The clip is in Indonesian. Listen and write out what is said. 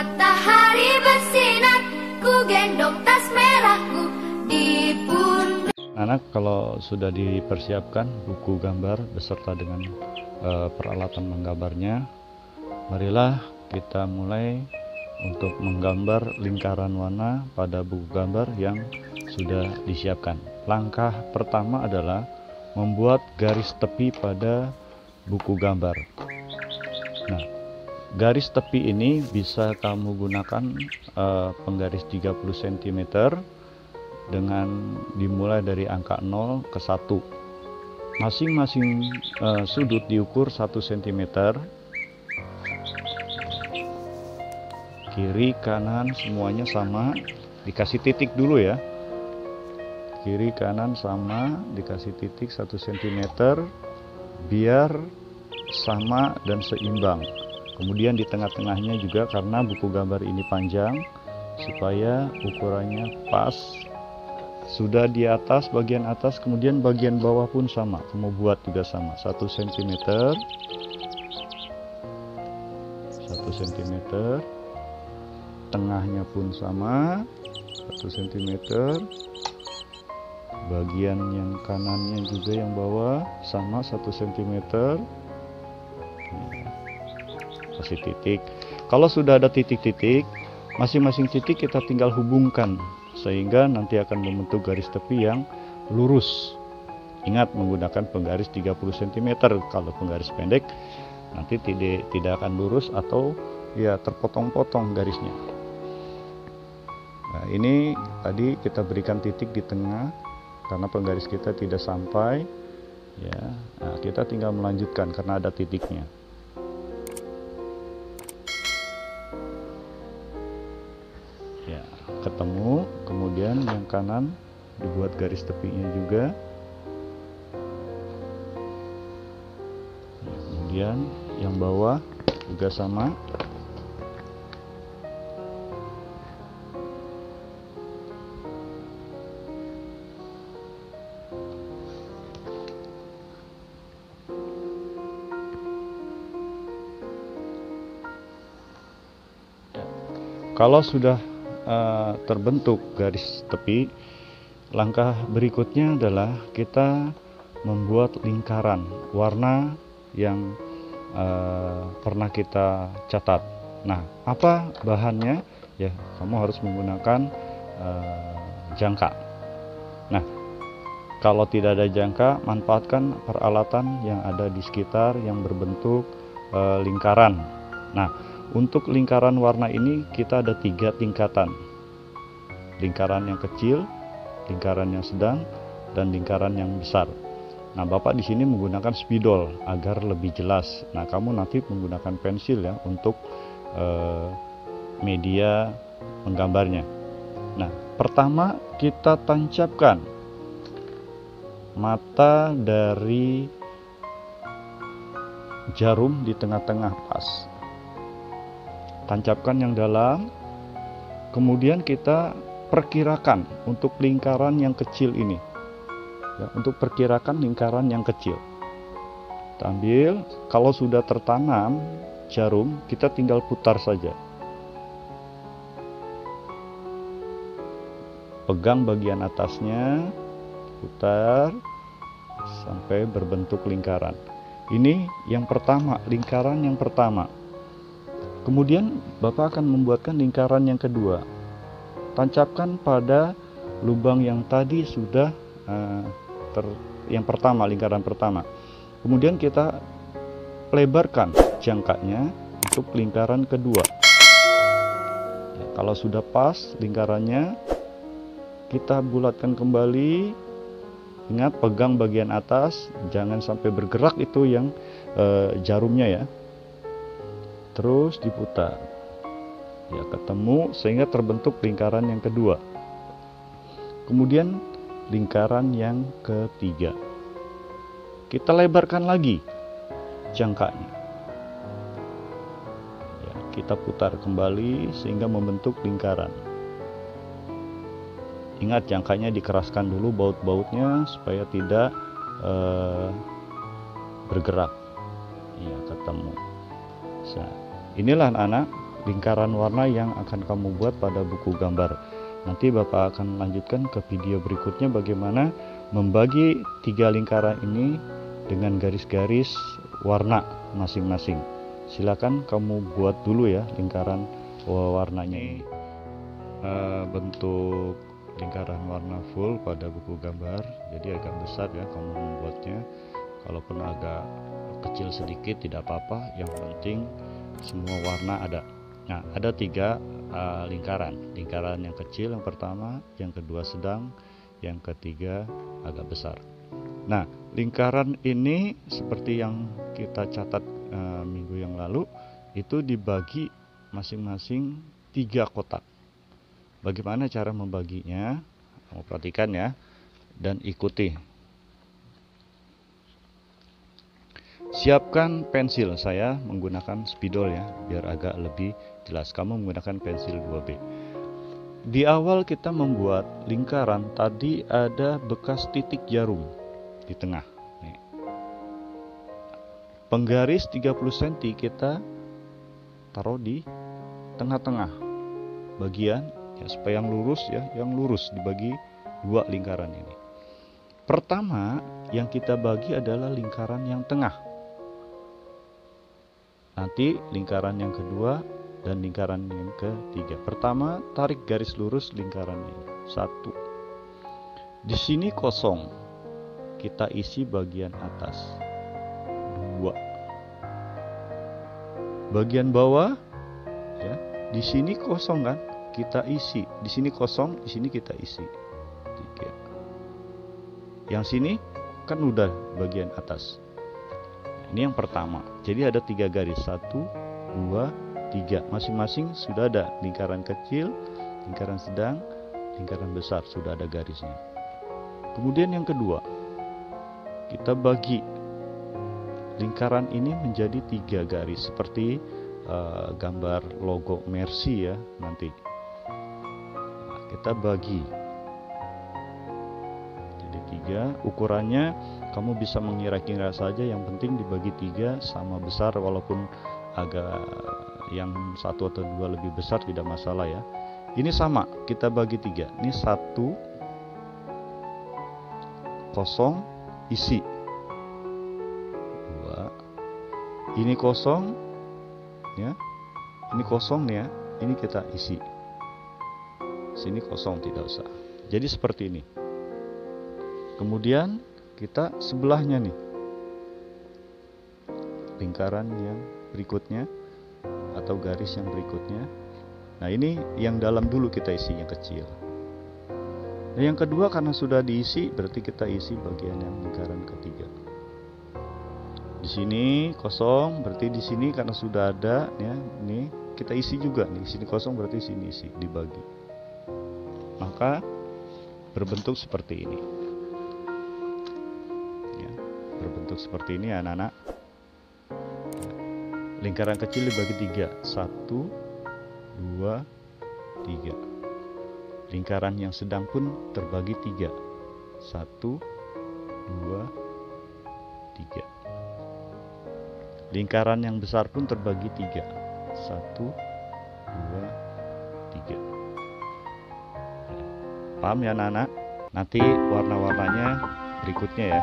Matahari bersinar, ku gendong tas merahku di pundak. Anak, kalau sudah dipersiapkan buku gambar beserta dengan peralatan menggambarnya, marilah kita mulai untuk menggambar lingkaran warna pada buku gambar yang sudah disiapkan. Langkah pertama adalah membuat garis tepi pada buku gambar. Nah, garis tepi ini bisa kamu gunakan penggaris 30 cm dengan dimulai dari angka 0 ke 1. Masing-masing sudut diukur 1 cm. Kiri kanan semuanya sama, dikasih titik dulu ya. Kiri kanan sama, dikasih titik 1 cm biar sama dan seimbang. Kemudian di tengah-tengahnya juga, karena buku gambar ini panjang, supaya ukurannya pas. Sudah di atas, bagian atas, kemudian bagian bawah pun sama, kamu buat juga sama, 1 cm 1 cm, tengahnya pun sama 1 cm, bagian yang kanannya juga yang bawah sama 1 cm. Kasih titik. Kalau sudah ada titik-titik, masing-masing titik kita tinggal hubungkan sehingga nanti akan membentuk garis tepi yang lurus. Ingat, menggunakan penggaris 30 cm. Kalau penggaris pendek nanti tidak akan lurus atau ya terpotong-potong garisnya. Nah, ini tadi kita berikan titik di tengah karena penggaris kita tidak sampai ya. Nah, kita tinggal melanjutkan karena ada titiknya. Ya, ketemu. Kemudian yang kanan dibuat garis tepinya juga. Kemudian yang bawah juga sama. Kalau sudah terbentuk garis tepi, langkah berikutnya adalah kita membuat lingkaran warna yang pernah kita catat. Nah, apa bahannya? Ya, kamu harus menggunakan jangka. Nah, kalau tidak ada jangka, manfaatkan peralatan yang ada di sekitar yang berbentuk lingkaran. Nah, untuk lingkaran warna ini kita ada 3 tingkatan. Lingkaran yang kecil, lingkaran yang sedang, dan lingkaran yang besar. Nah, Bapak di sini menggunakan spidol agar lebih jelas. Nah, kamu nanti menggunakan pensil ya untuk media menggambarnya. Nah, pertama kita tancapkan mata dari jarum di tengah-tengah pas. Tancapkan yang dalam, kemudian kita perkirakan untuk lingkaran yang kecil ini ya, untuk perkirakan lingkaran yang kecil. Kita ambil, kalau sudah tertanam jarum, kita tinggal putar saja. Pegang bagian atasnya, putar sampai berbentuk lingkaran. Ini yang pertama, lingkaran yang pertama. Kemudian Bapak akan membuatkan lingkaran yang kedua. Tancapkan pada lubang yang tadi sudah yang pertama, lingkaran pertama. Kemudian kita lebarkan jangkanya untuk lingkaran kedua. Ya, kalau sudah pas lingkarannya, kita bulatkan kembali. Ingat, pegang bagian atas, jangan sampai bergerak itu yang jarumnya ya. Terus diputar ya, ketemu sehingga terbentuk lingkaran yang kedua. Kemudian lingkaran yang ketiga, kita lebarkan lagi jangkanya ya, kita putar kembali sehingga membentuk lingkaran. Ingat, jangkanya dikeraskan dulu baut-bautnya supaya tidak bergerak ya, ketemu. Nah, inilah anak-anak lingkaran warna yang akan kamu buat pada buku gambar. Nanti Bapak akan lanjutkan ke video berikutnya bagaimana membagi 3 lingkaran ini dengan garis-garis warna masing-masing. Silakan kamu buat dulu ya lingkaran warnanya ini. Bentuk lingkaran warna full pada buku gambar, jadi agak besar ya kamu membuatnya. Kalaupun agak kecil sedikit tidak apa-apa, yang penting semua warna ada. Nah, ada 3 lingkaran yang kecil yang pertama, yang kedua sedang, yang ketiga agak besar. Nah, lingkaran ini seperti yang kita catat minggu yang lalu, itu dibagi masing-masing 3 kotak. Bagaimana cara membaginya? Kamu perhatikan ya, dan ikuti. Siapkan pensil, saya menggunakan spidol ya, biar agak lebih jelas. Kamu menggunakan pensil 2B. Di awal kita membuat lingkaran, tadi ada bekas titik jarum di tengah. Nih. Penggaris 30 cm kita taruh di tengah-tengah bagian ya, supaya yang lurus ya, yang lurus dibagi 2 lingkaran ini. Pertama yang kita bagi adalah lingkaran yang tengah. Nanti lingkaran yang kedua dan lingkaran yang ketiga. Pertama, tarik garis lurus lingkaran ini. 1. Di sini kosong. Kita isi bagian atas. 2. Bagian bawah ya, di sini kosong kan? Kita isi. Di sini kosong, di sini kita isi. 3. Yang sini kan udah bagian atas. Ini yang pertama. Jadi ada 3 garis. 1, 2, 3. Masing-masing sudah ada lingkaran kecil, lingkaran sedang, lingkaran besar. Sudah ada garisnya. Kemudian yang kedua, kita bagi lingkaran ini menjadi 3 garis. Seperti gambar logo Mercy ya nanti. Nah, kita bagi. Jadi 3. Ukurannya kamu bisa mengira-kira saja, yang penting dibagi 3 sama besar, walaupun agak yang 1 atau 2 lebih besar tidak masalah ya. Ini sama, kita bagi 3. Ini 1 kosong isi. 2. Ini kosong ya. Ini kosong ya. Ini kita isi. Sini kosong tidak usah. Jadi seperti ini. Kemudian kita sebelahnya nih, lingkaran yang berikutnya atau garis yang berikutnya. Nah ini yang dalam dulu kita isi, yang kecil. Nah yang kedua karena sudah diisi, berarti kita isi bagian yang lingkaran ketiga. Di sini kosong, berarti di sini karena sudah ada ya, ini kita isi juga nih. Di sini kosong berarti sini isi, dibagi. Maka berbentuk seperti ini. Berbentuk seperti ini anak-anak. Lingkaran kecil dibagi 3. 1, 2, 3. Lingkaran yang sedang pun terbagi 3. 1, 2, 3. Lingkaran yang besar pun terbagi 3. 1, 2, 3. Paham ya anak-anak? Nanti warna-warnanya berikutnya ya.